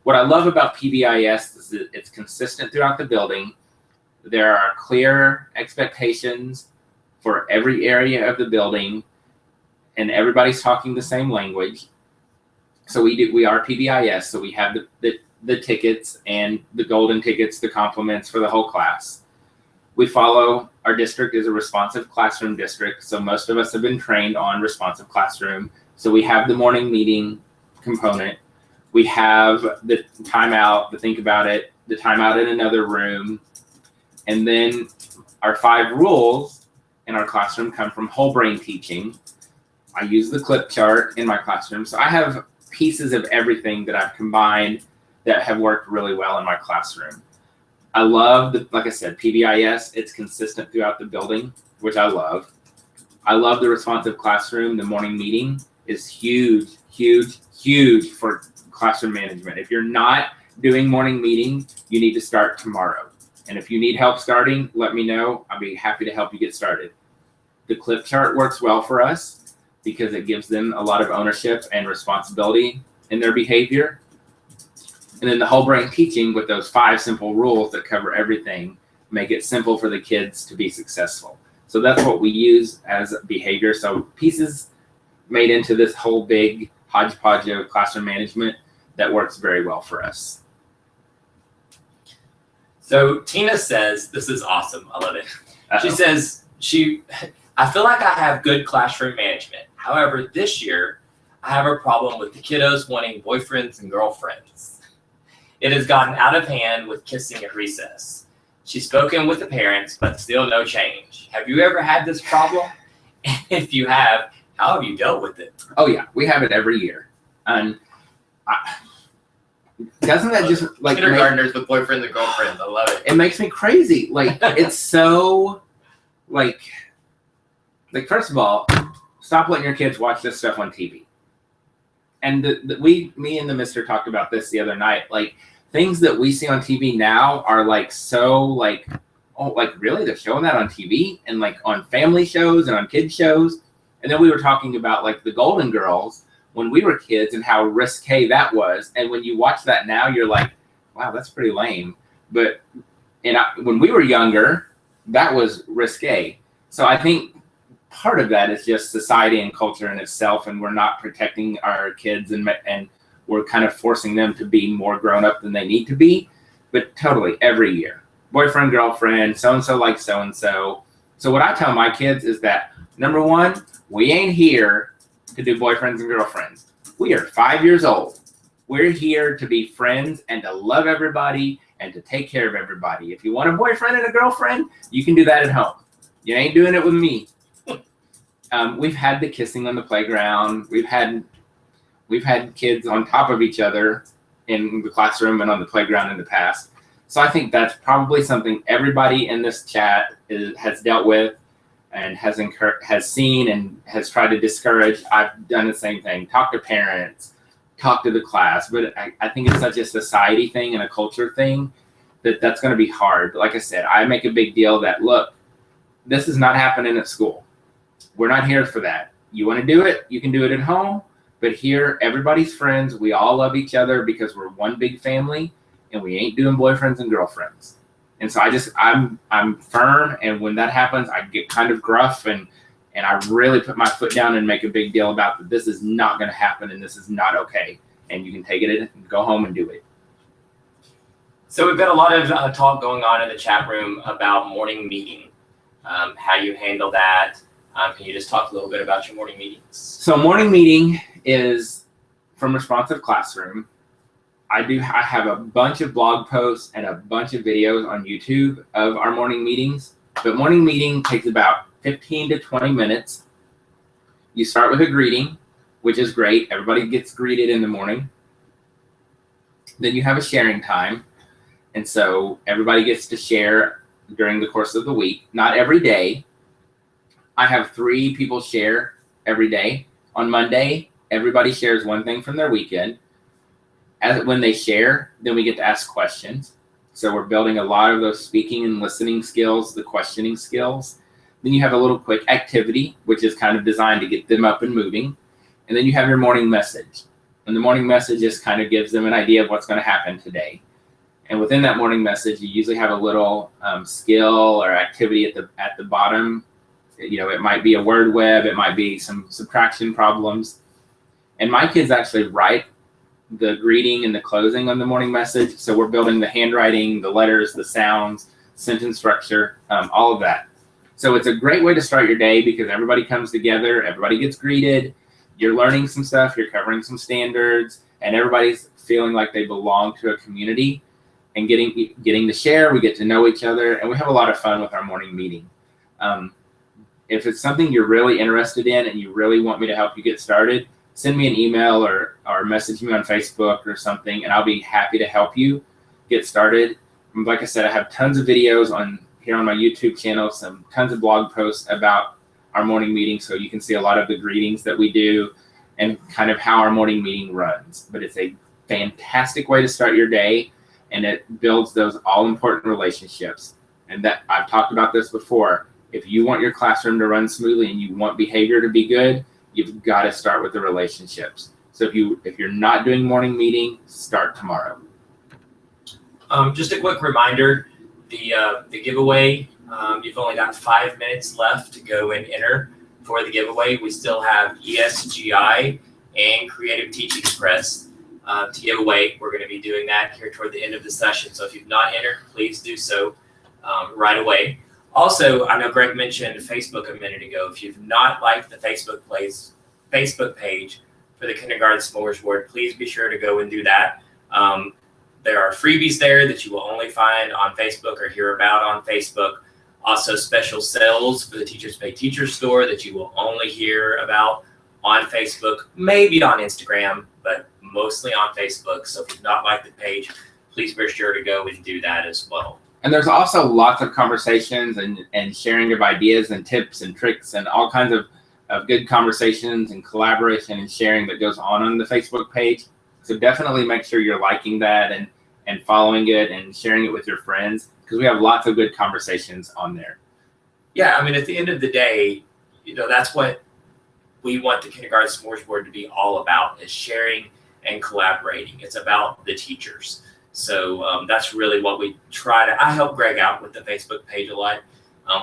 What I love about PBIS is that it's consistent throughout the building. There are clear expectations for every area of the building, and everybody's talking the same language. So we are PBIS, so we have the tickets and the golden tickets, the compliments for the whole class. We follow, our district is a responsive classroom district, so most of us have been trained on responsive classroom. So we have the morning meeting component. We have the timeout, the think about it, the timeout in another room. And then our 5 rules in our classroom come from whole brain teaching. I use the clip chart in my classroom. So I have pieces of everything that I've combined that have worked really well in my classroom. I love like I said, PBIS, it's consistent throughout the building, which I love. I love the responsive classroom. The morning meeting is huge, huge, huge for classroom management. If you're not doing morning meeting, you need to start tomorrow. And if you need help starting, let me know. I'll be happy to help you get started. The clip chart works well for us because it gives them a lot of ownership and responsibility in their behavior. And then the whole brain teaching with those 5 simple rules that cover everything make it simple for the kids to be successful. So that's what we use as behavior. So pieces made into this whole big hodgepodge of classroom management that works very well for us. So Tina says, this is awesome. I love it. She says, I feel like I have good classroom management. However, this year I have a problem with the kiddos wanting boyfriends and girlfriends. It has gotten out of hand with kissing at recess. She's spoken with the parents, but still no change. Have you ever had this problem? And if you have, how have you dealt with it? Oh yeah, we have it every year. And doesn't that just like kindergartners with boyfriends and girlfriends? I love it. It makes me crazy. Like it's so like first of all, stop letting your kids watch this stuff on TV. And me and the mister talked about this the other night. Like things that we see on TV now are like so like, oh, like really they're showing that on TV and like on family shows and on kids shows. And then we were talking about like the Golden Girls when we were kids and how risque that was. And when you watch that now, you're like, wow, that's pretty lame. But when we were younger, that was risque. So I think part of that is just society and culture in itself, and we're not protecting our kids, and we're kind of forcing them to be more grown up than they need to be. But totally, every year, boyfriend, girlfriend, so-and-so likes so-and-so. So what I tell my kids is that, number one, we ain't here to do boyfriends and girlfriends. We are 5 years old. We're here to be friends and to love everybody and to take care of everybody. If you want a boyfriend and a girlfriend, you can do that at home. You ain't doing it with me. We've had the kissing on the playground. We've had kids on top of each other in the classroom and on the playground in the past. So I think that's probably something everybody in this chat has dealt with and has seen and has tried to discourage. I've done the same thing. Talk to parents, talk to the class. But I think it's such a society thing and a culture thing that's going to be hard. But like I said, I make a big deal that, look, this is not happening at school. We're not here for that. You want to do it, you can do it at home. But here, everybody's friends. We all love each other because we're one big family, and we ain't doing boyfriends and girlfriends. And so I'm firm, and when that happens, I get kind of gruff, and I really put my foot down and make a big deal about that this is not going to happen, and this is not okay. And you can take it and go home and do it. So we've got a lot of talk going on in the chat room about morning meeting, how you handle that. Can you just talk a little bit about your morning meetings? So morning meeting is from Responsive Classroom. I have a bunch of blog posts and a bunch of videos on YouTube of our morning meetings. But morning meeting takes about 15 to 20 minutes. You start with a greeting, which is great. Everybody gets greeted in the morning. Then you have a sharing time. And so everybody gets to share during the course of the week. Not every day. I have 3 people share every day. On Monday, everybody shares one thing from their weekend. When they share, then we get to ask questions. So we're building a lot of those speaking and listening skills, the questioning skills. Then you have a little quick activity, which is kind of designed to get them up and moving. And then you have your morning message. And the morning message just kind of gives them an idea of what's going to happen today. And within that morning message, you usually have a little skill or activity at the bottom. It might be a word web, it might be some subtraction problems. And my kids actually write the greeting and the closing on the morning message. So we're building the handwriting, the letters, the sounds, sentence structure, all of that. So it's a great way to start your day because everybody comes together, everybody gets greeted, you're learning some stuff, you're covering some standards, and everybody's feeling like they belong to a community and getting to share. We get to know each other, and we have a lot of fun with our morning meeting. If it's something you're really interested in and you really want me to help you get started, send me an email or message me on Facebook or something, and I'll be happy to help you get started. Like I said, I have tons of videos here on my YouTube channel, tons of blog posts about our morning meeting, so you can see a lot of the greetings that we do and kind of how our morning meeting runs. But it's a fantastic way to start your day, and it builds those all-important relationships. And that I've talked about this before. If you want your classroom to run smoothly and you want behavior to be good, you've got to start with the relationships. So if you're not doing morning meeting, start tomorrow. Just a quick reminder, the giveaway, you've only got 5 minutes left to go and enter for the giveaway. We still have ESGI and Creative Teaching Press to give away. We're going to be doing that here toward the end of the session. So if you've not entered, please do so right away. Also, I know Greg mentioned Facebook a minute ago. If you've not liked the Facebook page for the Kindergarten Smorgasbord, please be sure to go and do that. There are freebies there that you will only find on Facebook or hear about on Facebook. Also, special sales for the Teachers Pay Teachers store that you will only hear about on Facebook, maybe on Instagram, but mostly on Facebook. So if you've not liked the page, please be sure to go and do that as well. And there's also lots of conversations and sharing of ideas and tips and tricks and all kinds of good conversations and collaboration and sharing that goes on the Facebook page. So definitely make sure you're liking that and following it and sharing it with your friends, because we have lots of good conversations on there. Yeah, I mean, at the end of the day, that's what we want the Kindergarten Smorgasbord to be all about, is sharing and collaborating. It's about the teachers. So that's really what we try to. I help Greg out with the Facebook page a lot.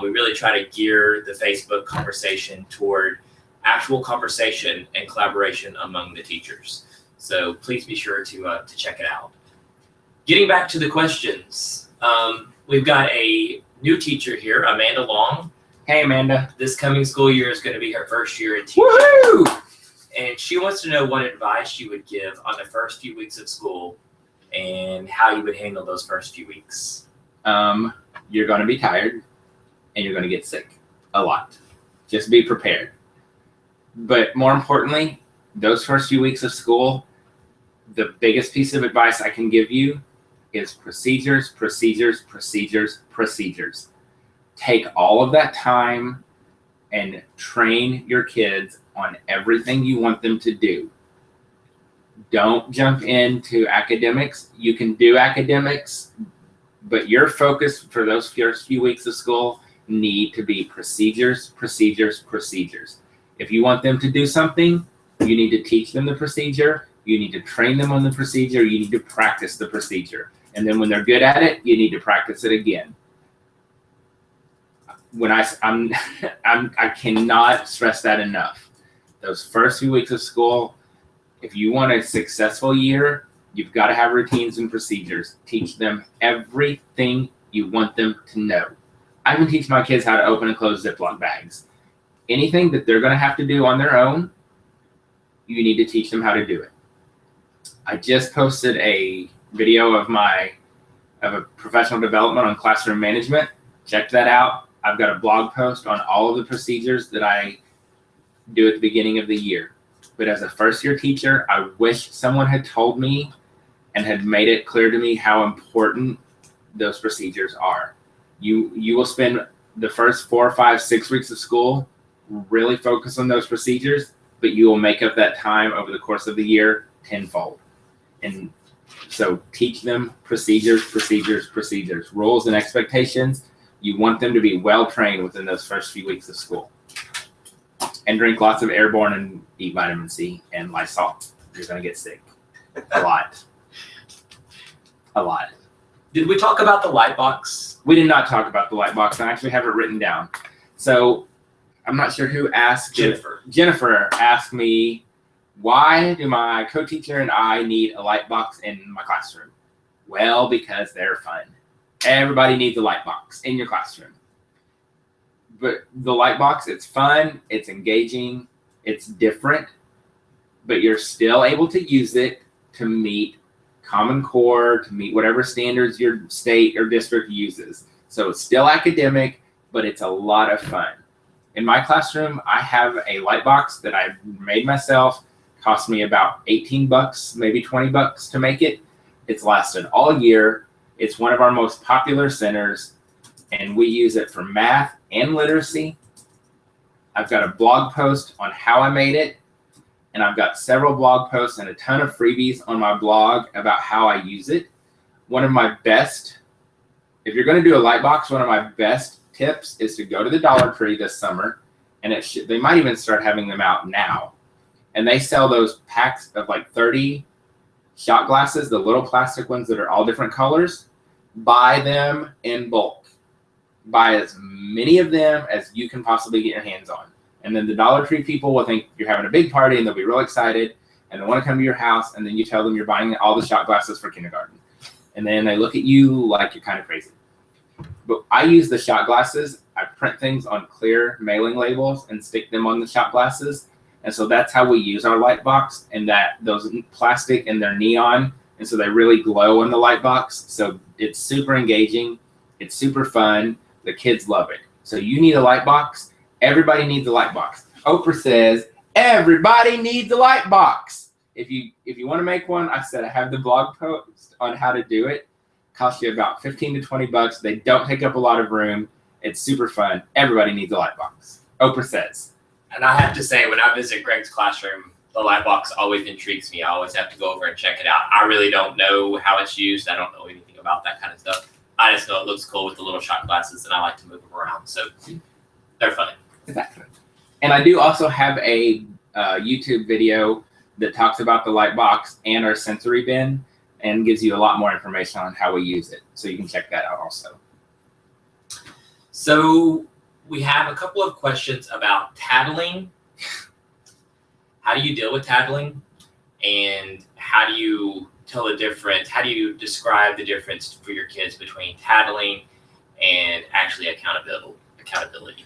We really try to gear the Facebook conversation toward actual conversation and collaboration among the teachers. So please be sure to check it out. Getting back to the questions, we've got a new teacher here, Amanda Long. Hey, Amanda. This coming school year is going to be her first year in teaching. Woohoo! And she wants to know what advice you would give on the first few weeks of school and how you would handle those first few weeks. You're going to be tired and you're going to get sick a lot. Just be prepared. But more importantly, those first few weeks of school, the biggest piece of advice I can give you is procedures, procedures, procedures, procedures. Take all of that time and train your kids on everything you want them to do. Don't jump into academics. You can do academics, but your focus for those first few weeks of school need to be procedures, procedures, procedures. If you want them to do something, you need to teach them the procedure. You need to train them on the procedure. You need to practice the procedure. And then when they're good at it, you need to practice it again. I cannot stress that enough. Those first few weeks of school, if you want a successful year, you've got to have routines and procedures. Teach them everything you want them to know. I even teach my kids how to open and close Ziploc bags. Anything that they're going to have to do on their own, you need to teach them how to do it. I just posted a video of a professional development on classroom management. Check that out. I've got a blog post on all of the procedures that I do at the beginning of the year. But as a first-year teacher, I wish someone had told me and had made it clear to me how important those procedures are. You will spend the first 4, 5, 6 weeks of school really focus on those procedures, but you will make up that time over the course of the year tenfold. And So teach them procedures, rules and expectations. You want them to be well trained within those first few weeks of school. And drink lots of Airborne and eat vitamin C and Lysol. You're going to get sick. A lot. Did we talk about the light box? We did not talk about the light box. I actually have it written down. So I'm not sure who asked. Jennifer asked me, why do my co-teacher and I need a light box in my classroom? Well, because they're fun. Everybody needs a light box in your classroom. But the light box, it's fun, it's engaging, it's different, but you're still able to use it to meet Common Core, to meet whatever standards your state or district uses. So it's still academic, but it's a lot of fun. In my classroom, I have a light box that I made myself. Cost me about 18 bucks, maybe 20 bucks to make it. It's lasted all year. It's one of our most popular centers, and we use it for math and literacy. I've got a blog post on how I made it, and I've got several blog posts and a ton of freebies on my blog about how I use it. One of my best, if you're going to do a light box, one of my best tips is to go to the Dollar Tree this summer, and they might even start having them out now. And they sell those packs of like 30 shot glasses, the little plastic ones that are all different colors. Buy them in bulk. Buy as many of them as you can possibly get your hands on. And then the Dollar Tree people will think you're having a big party and they'll be real excited and they want to come to your house, and then you tell them you're buying all the shot glasses for kindergarten. And then they look at you like you're kind of crazy. But I use the shot glasses. I print things on clear mailing labels and stick them on the shot glasses. And so that's how we use our light box, and that those plastic and they're neon, and so they really glow in the light box. So it's super engaging. It's super fun. The kids love it. So you need a light box. Everybody needs a light box. Oprah says, everybody needs a light box. If you want to make one, I said I have the blog post on how to do it. Costs you about 15 to 20 bucks. They don't take up a lot of room. It's super fun. Everybody needs a light box. Oprah says. And I have to say, when I visit Greg's classroom, the light box always intrigues me. I always have to go over and check it out. I really don't know how it's used. I don't know anything about that kind of stuff. I just know it looks cool with the little shot glasses, and I like to move them around. So they're fun. Exactly. And I do also have a YouTube video that talks about the light box and our sensory bin and gives you a lot more information on how we use it. So you can check that out also. So we have a couple of questions about tattling. How do you deal with tattling? And how do you tell the difference? How do you describe the difference for your kids between tattling and actually accountability?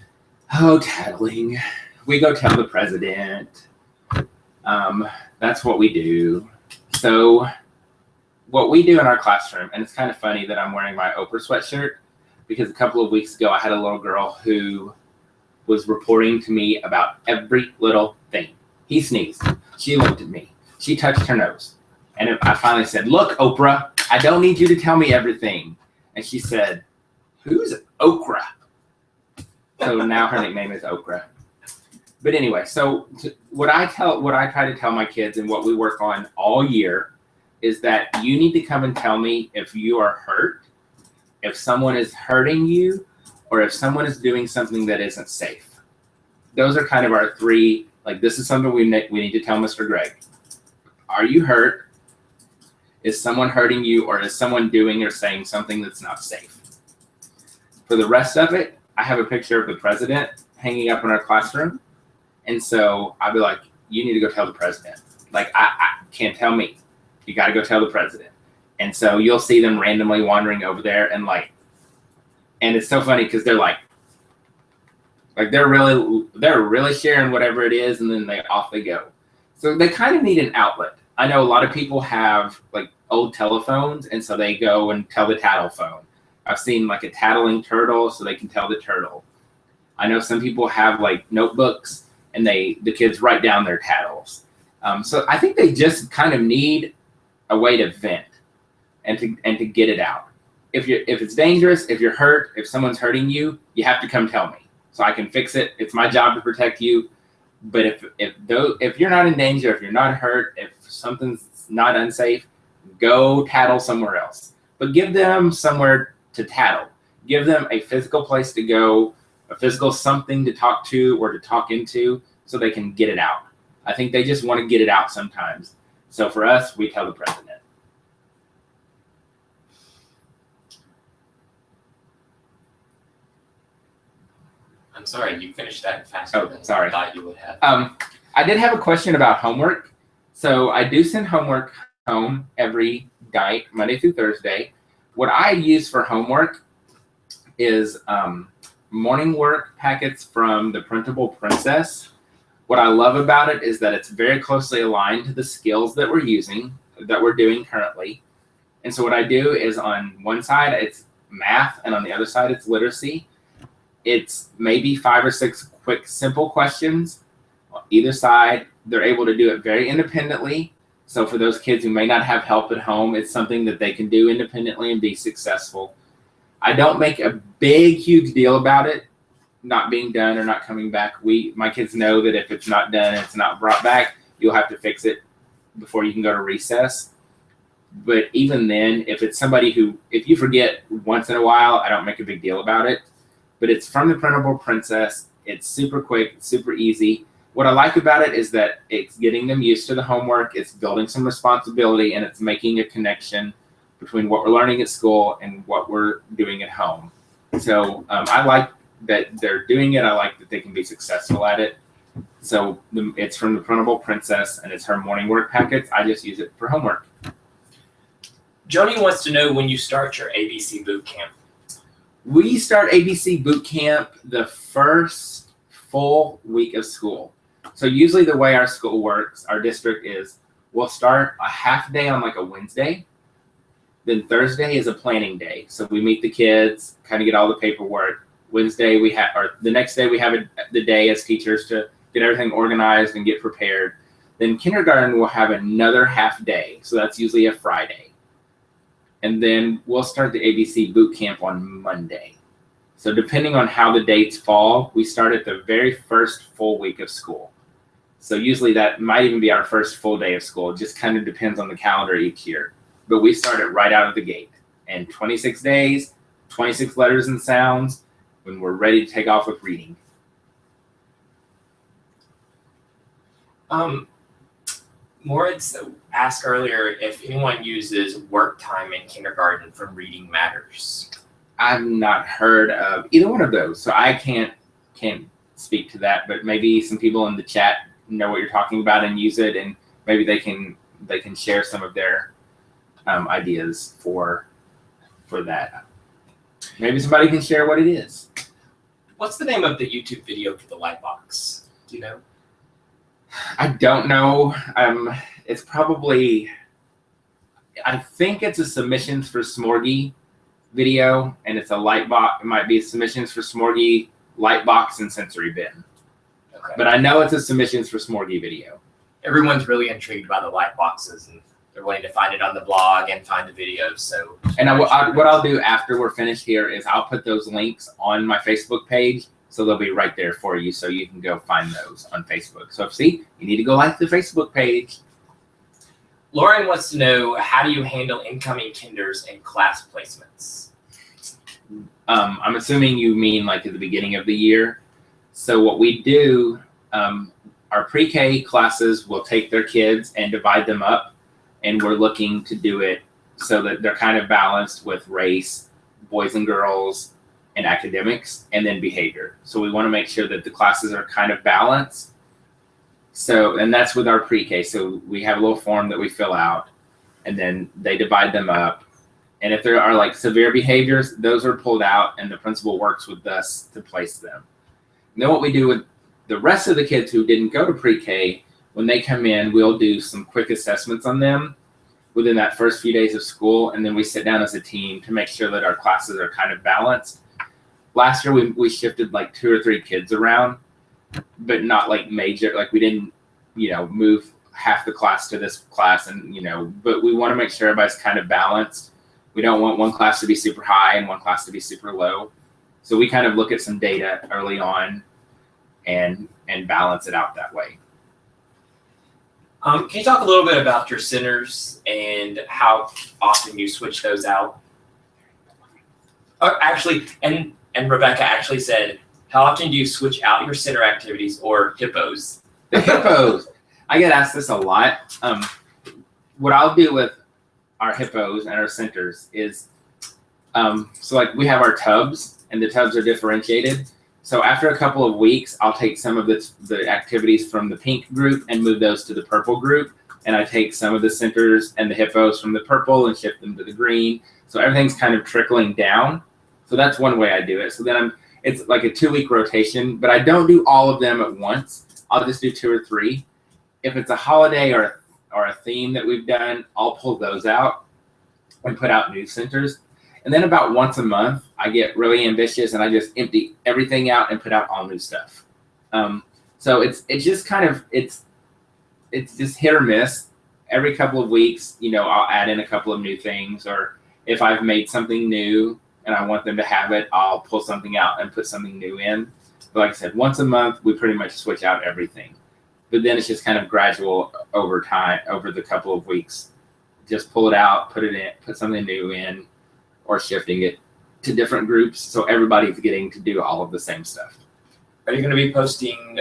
Oh, tattling. We go tell the president. That's what we do. So what we do in our classroom, and it's kind of funny that I'm wearing my Oprah sweatshirt, because a couple of weeks ago I had a little girl who was reporting to me about every little thing. He sneezed. She looked at me. She touched her nose. And I finally said, look, Oprah, I don't need you to tell me everything. And she said, who's Okra? So now her nickname is Okra. But anyway, so what I try to tell my kids and what we work on all year is that you need to come and tell me if you are hurt, if someone is hurting you, or if someone is doing something that isn't safe. Those are kind of our three, like, this is something we need to tell Mr. Greg. Are you hurt? Is someone hurting you, or is someone doing or saying something that's not safe? For the rest of it, I have a picture of the president hanging up in our classroom. And so I'll be like, you need to go tell the president. Like, I can't tell me. You got to go tell the president. And so you'll see them randomly wandering over there and it's so funny because they're they're really sharing whatever it is, and then off they go. So they kind of need an outlet. I know a lot of people have like old telephones, and so they go and tell the tattle phone. I've seen like a tattling turtle, so they can tell the turtle. I know some people have like notebooks, and the kids write down their tattles. So I think they just kind of need a way to vent and to get it out. If it's dangerous, if you're hurt, if someone's hurting you, you have to come tell me so I can fix it. It's my job to protect you. But if you're not in danger, if you're not hurt, if something's not unsafe, Go tattle somewhere else. But give them somewhere to tattle. Give them a physical place to go, a physical something to talk to or to talk into so they can get it out. I think they just want to get it out sometimes. So for us, we tell the president. I'm sorry, you finished that faster than sorry. I thought you would have. I did have a question about homework. So I do send homework home every night, Monday through Thursday. What I use for homework is morning work packets from the Printable Princess. What I love about it is that it's very closely aligned to the skills that we're doing currently. And so what I do is on one side, it's math, and on the other side, it's literacy. It's maybe 5 or 6 quick, simple questions on either side. They're able to do it very independently. So for those kids who may not have help at home, it's something that they can do independently and be successful. I don't make a big, huge deal about it not being done or not coming back. My kids know that if it's not done, it's not brought back, you'll have to fix it before you can go to recess. But even then, if it's somebody if you forget once in a while, I don't make a big deal about it. But it's from the Printable Princess. It's super quick, super easy. What I like about it is that it's getting them used to the homework, it's building some responsibility, and it's making a connection between what we're learning at school and what we're doing at home. So I like that they're doing it. I like that they can be successful at it. So it's from the Printable Princess, and it's her morning work packets. I just use it for homework. Joni wants to know when you start your ABC boot camp. We start ABC boot camp the first full week of school. So usually the way our school works, our district is, we'll start a half day on like a Wednesday. Then Thursday is a planning day. So we meet the kids, kind of get all the paperwork. Wednesday the next day we have the day as teachers to get everything organized and get prepared. Then kindergarten will have another half day. So that's usually a Friday. And then we'll start the ABC boot camp on Monday. So depending on how the dates fall, we start at the very first full week of school. So usually that might even be our first full day of school. It just kind of depends on the calendar each year. But we start it right out of the gate. And 26 days, 26 letters and sounds when we're ready to take off with reading. Moritz asked earlier if anyone uses work time in kindergarten from Reading Matters. I've not heard of either one of those, so I can't speak to that. But maybe some people in the chat know what you're talking about and use it, and maybe they can share some of their ideas for that. Maybe somebody can share what it is. What's the name of the YouTube video for the light box? Do you know? I don't know. It's probably, I think it's a submissions for Smorgie video, and it's a light box. It might be submissions for Smorgie, light box, and sensory bin. Okay. But I know it's a submissions for Smorgie video. Everyone's really intrigued by the light boxes, and they're wanting to find it on the blog and find the videos. So, and what I'll do after we're finished here is I'll put those links on my Facebook page. So they'll be right there for you, so you can go find those on Facebook. So see, you need to go like the Facebook page. Lauren wants to know, how do you handle incoming kinders and class placements? I'm assuming you mean like at the beginning of the year. So what we do, our pre-K classes will take their kids and divide them up, and we're looking to do it so that they're kind of balanced with race, boys and girls, and academics, and then behavior. So we want to make sure that the classes are kind of balanced. So, and that's with our pre-K. So we have a little form that we fill out, and then they divide them up. And if there are like severe behaviors, those are pulled out, and the principal works with us to place them. And then what we do with the rest of the kids who didn't go to pre-K, when they come in, we'll do some quick assessments on them within that first few days of school, and then we sit down as a team to make sure that our classes are kind of balanced. Last year, we shifted like 2 or 3 kids around, but not like major, like we didn't, move half the class to this class, and, but we want to make sure everybody's kind of balanced. We don't want one class to be super high and one class to be super low. So we kind of look at some data early on and balance it out that way. Can you talk a little bit about your centers and how often you switch those out? Actually, and Rebecca actually said, how often do you switch out your center activities or hippos? The hippos. I get asked this a lot. What I'll do with our hippos and our centers is, so like we have our tubs, and the tubs are differentiated. So after a couple of weeks, I'll take some of the activities from the pink group and move those to the purple group. And I take some of the centers and the hippos from the purple and shift them to the green. So everything's kind of trickling down. So that's one way I do it. So then it's like a 2-week rotation, but I don't do all of them at once. I'll just do 2 or 3. If it's a holiday or a theme that we've done, I'll pull those out and put out new centers. And then about once a month, I get really ambitious and I just empty everything out and put out all new stuff. So it's just kind of, it's just hit or miss. Every couple of weeks, I'll add in a couple of new things, or if I've made something new and I want them to have it, I'll pull something out and put something new in. But like I said, once a month, we pretty much switch out everything. But then it's just kind of gradual over time, over the couple of weeks. Just pull it out, put it in, put something new in, or shifting it to different groups so everybody's getting to do all of the same stuff. Are you going to be posting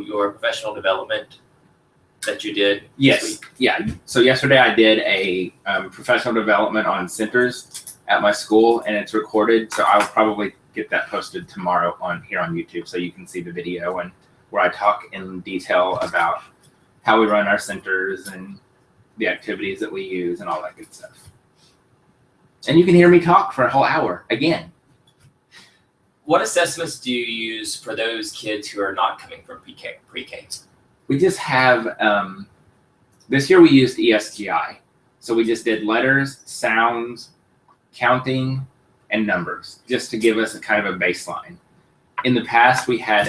your professional development that you did? Yes. Yeah. So yesterday I did a professional development on centers at my school, and it's recorded. So I'll probably get that posted tomorrow here on YouTube, so you can see the video and where I talk in detail about how we run our centers and the activities that we use and all that good stuff. And you can hear me talk for a whole hour again. What assessments do you use for those kids who are not coming from pre-K? We just have, this year we used ESGI. So we just did letters, sounds, counting, and numbers, just to give us a kind of a baseline. In the past, we had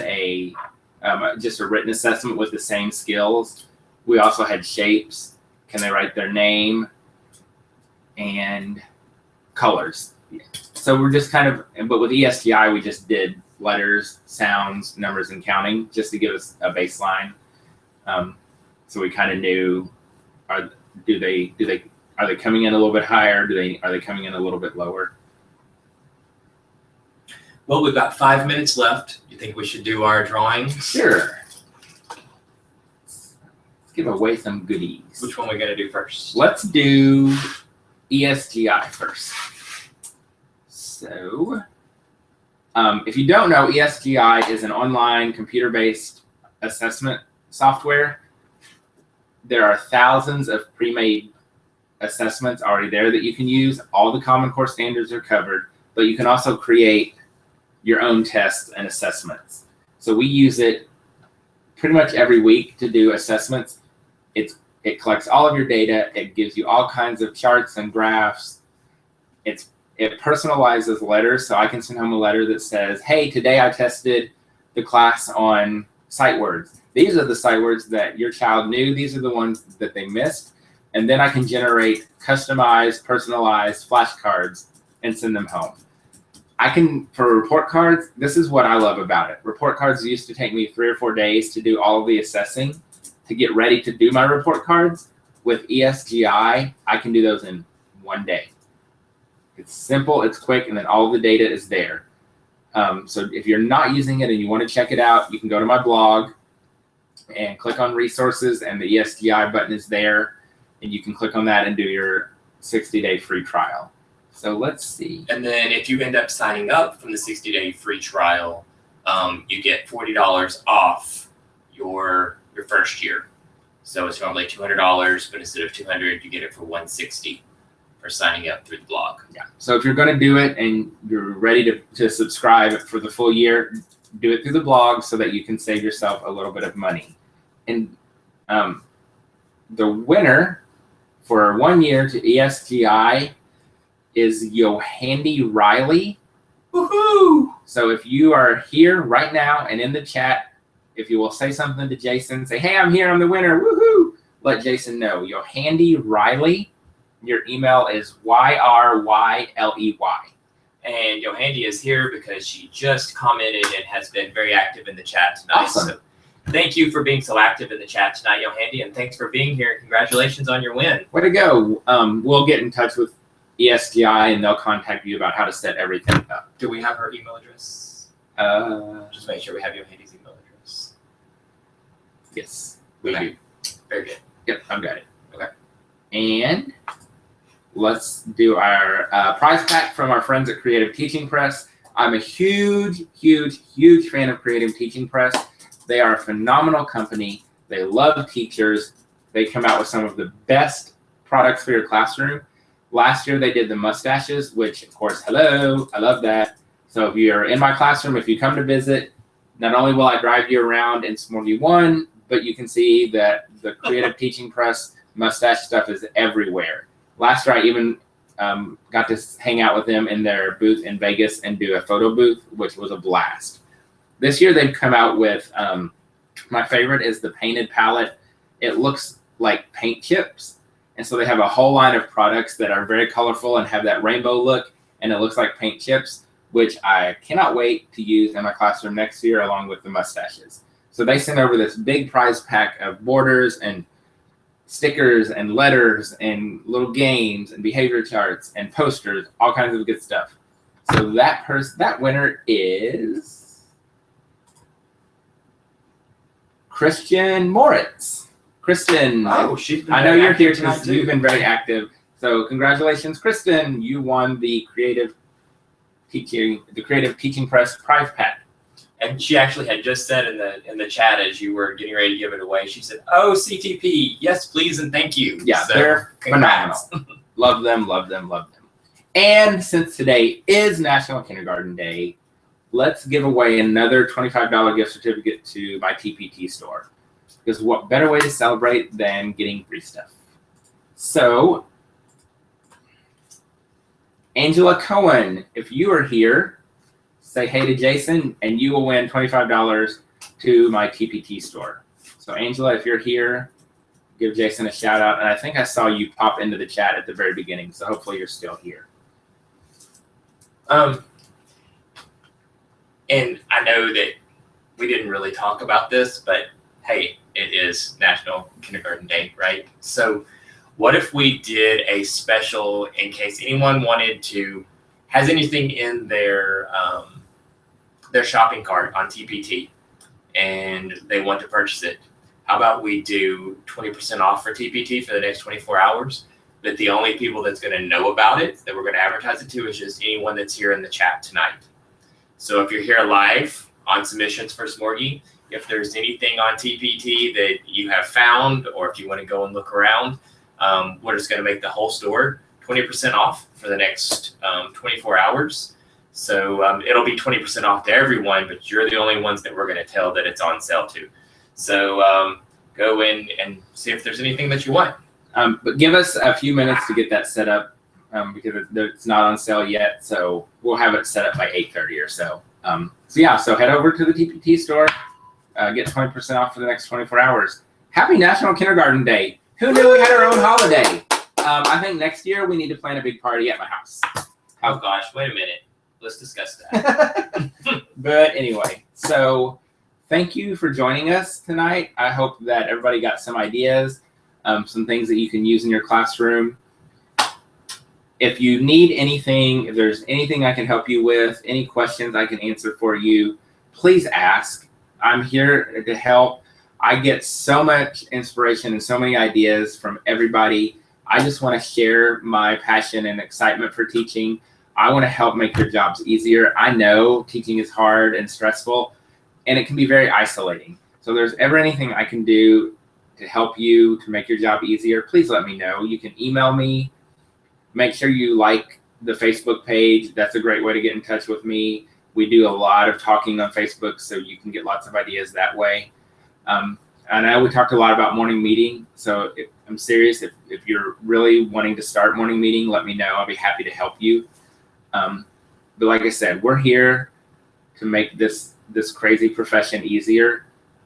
just a written assessment with the same skills. We also had shapes. Can they write their name? And colors. Yeah. So we're just kind of, but with ESGI, we just did letters, sounds, numbers, and counting, just to give us a baseline. So we kind of knew, are they coming in a little bit higher? Are they coming in a little bit lower? Well, we've got 5 minutes left. You think we should do our drawing? Sure. Let's give away some goodies. Which one are we going to do first? Let's do ESGI first. So, if you don't know, ESGI is an online computer-based assessment software. There are thousands of pre-made assessments already there that you can use. All the Common Core standards are covered, but you can also create your own tests and assessments. So we use it pretty much every week to do assessments. It collects all of your data. It gives you all kinds of charts and graphs. It personalizes letters, so I can send home a letter that says, hey, today I tested the class on sight words. These are the sight words that your child knew. These are the ones that they missed. And then I can generate customized, personalized flashcards and send them home. For report cards, this is what I love about it. Report cards used to take me 3 or 4 days to do all of the assessing to get ready to do my report cards. With ESGI, I can do those in 1 day. It's simple, it's quick, and then all of the data is there. So if you're not using it and you want to check it out, you can go to my blog and click on resources, and the ESGI button is there, and you can click on that and do your 60-day free trial. So let's see. And then if you end up signing up from the 60-day free trial, you get $40 off your first year. So it's normally $200, but instead of $200, you get it for $160 for signing up through the blog. Yeah. So if you're going to do it and you're ready to subscribe for the full year, do it through the blog so that you can save yourself a little bit of money. And the winner for 1 year to ESGI is Yohandy Riley. Woohoo! So if you are here right now and in the chat, if you will say something to Jason, say, hey, I'm here, I'm the winner, woohoo! Let Jason know. Yohandy Riley. Your email is YRYLEY. And Yohandy is here because she just commented and has been very active in the chat tonight. Awesome. So Thank you for being so active in the chat tonight, Yohandy, and thanks for being here. Congratulations on your win. Way to go. We'll get in touch with ESGI and they'll contact you about how to set everything up. Do we have her email address? Just make sure we have Yohandy's email address. Yes, we do. Very good. Yep, I've got it. Okay. And let's do our prize pack from our friends at Creative Teaching Press. I'm a huge fan of Creative Teaching Press. They are a phenomenal company. They love teachers. They come out with some of the best products for your classroom. Last year they did the mustaches, which of course, hello, I love that. So if you're in my classroom, if you come to visit, not only will I drive you around in Smorgie-Warren, but you can see that the Creative Teaching Press mustache stuff is everywhere. Last year I even got to hang out with them in their booth in Vegas and do a photo booth, which was a blast. This year they've come out with, my favorite is the painted palette. It looks like paint chips. And so they have a whole line of products that are very colorful and have that rainbow look, and it looks like paint chips, which I cannot wait to use in my classroom next year along with the mustaches. So they sent over this big prize pack of borders and stickers and letters and little games and behavior charts and posters, all kinds of good stuff. So that winner is Christian Moritz. Kristen, oh, she's been I know you're here tonight because you've been very active. So congratulations, Kristen. You won the Creative Teaching Press prize pack. And she actually had just said in the chat as you were getting ready to give it away, she said, "Oh, CTP, yes, please, and thank you." Yeah, so, they're congrats. phenomenal. Love them, love them, love them. And since today is National Kindergarten Day, let's give away another $25 gift certificate to my TPT store. Because what better way to celebrate than getting free stuff? So, Angela Cohen, if you are here, say hey to Jason and you will win $25 to my TPT store. So Angela, if you're here, give Jason a shout out. And I think I saw you pop into the chat at the very beginning. So hopefully you're still here. And I know that we didn't really talk about this, but hey, it is National Kindergarten Day, right? So what if we did a special in case anyone wanted to, has anything in their shopping cart on TPT and they want to purchase it? How about we do 20% off for TPT for the next 24 hours? But the only people that's going to know about it, that we're going to advertise it to, is just anyone that's here in the chat tonight. So if you're here live on submissions for Smorgie, if there's anything on TPT that you have found, or if you want to go and look around, we're just going to make the whole store 20% off for the next 24 hours. So it'll be 20% off to everyone, but you're the only ones that we're going to tell that it's on sale to. So go in and see if there's anything that you want. But give us a few minutes to get that set up because it's not on sale yet. So we'll have it set up by 8:30 or so. So head over to the TPT store, get 20% off for the next 24 hours. Happy National Kindergarten Day. Who knew we had our own holiday? I think next year we need to plan a big party at my house. Oh gosh, wait a minute. Let's discuss that. But anyway, so thank you for joining us tonight. I hope that everybody got some ideas, some things that you can use in your classroom. If you need anything, if there's anything I can help you with, any questions I can answer for you, please ask. I'm here to help. I get so much inspiration and so many ideas from everybody. I just want to share my passion and excitement for teaching. I want to help make your jobs easier. I know teaching is hard and stressful, and it can be very isolating. So if there's ever anything I can do to help you, to make your job easier, please let me know. You can email me. Make sure you like the Facebook page. That's a great way to get in touch with me. We do a lot of talking on Facebook, so you can get lots of ideas that way. I know we talked a lot about morning meeting, so I'm serious. If you're really wanting to start morning meeting, let me know. I'll be happy to help you. But like I said, we're here to make this crazy profession easier.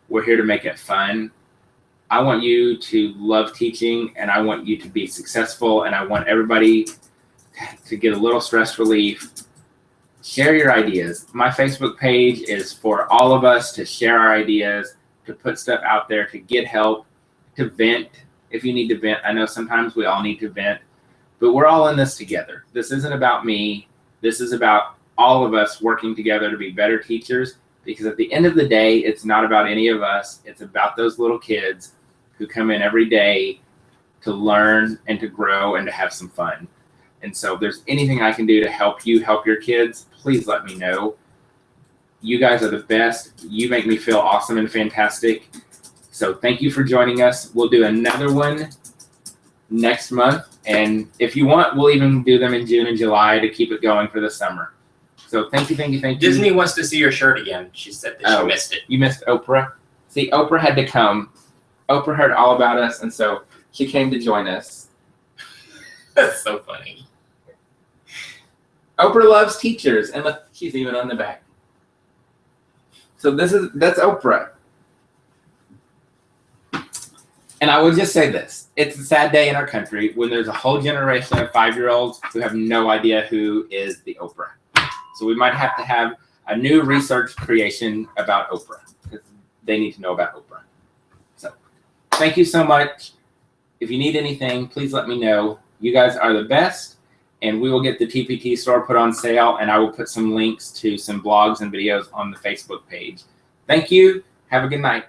We're here to make it fun. I want you to love teaching, and I want you to be successful, and I want everybody to get a little stress relief. Share your ideas. My Facebook page is for all of us to share our ideas, to put stuff out there, to get help, to vent if you need to vent. I know sometimes we all need to vent, but we're all in this together. This isn't about me. This is about all of us working together to be better teachers, because at the end of the day, it's not about any of us. It's about those little kids who come in every day to learn and to grow and to have some fun. And so if there's anything I can do to help you help your kids, please let me know. You guys are the best. You make me feel awesome and fantastic. So thank you for joining us. We'll do another one next month. And if you want, we'll even do them in June and July to keep it going for the summer. So thank you. Disney wants to see your shirt again. She said that she missed it. You missed Oprah? See, Oprah had to come. Oprah heard all about us, and so she came to join us. That's so funny. Oprah loves teachers, and look, she's even on the back. So that's Oprah. And I would just say this. It's a sad day in our country when there's a whole generation of 5-year-olds who have no idea who is the Oprah. So we might have to have a new research creation about Oprah, because they need to know about Oprah. So thank you so much. If you need anything, please let me know. You guys are the best, and we will get the TPT store put on sale, and I will put some links to some blogs and videos on the Facebook page. Thank you. Have a good night.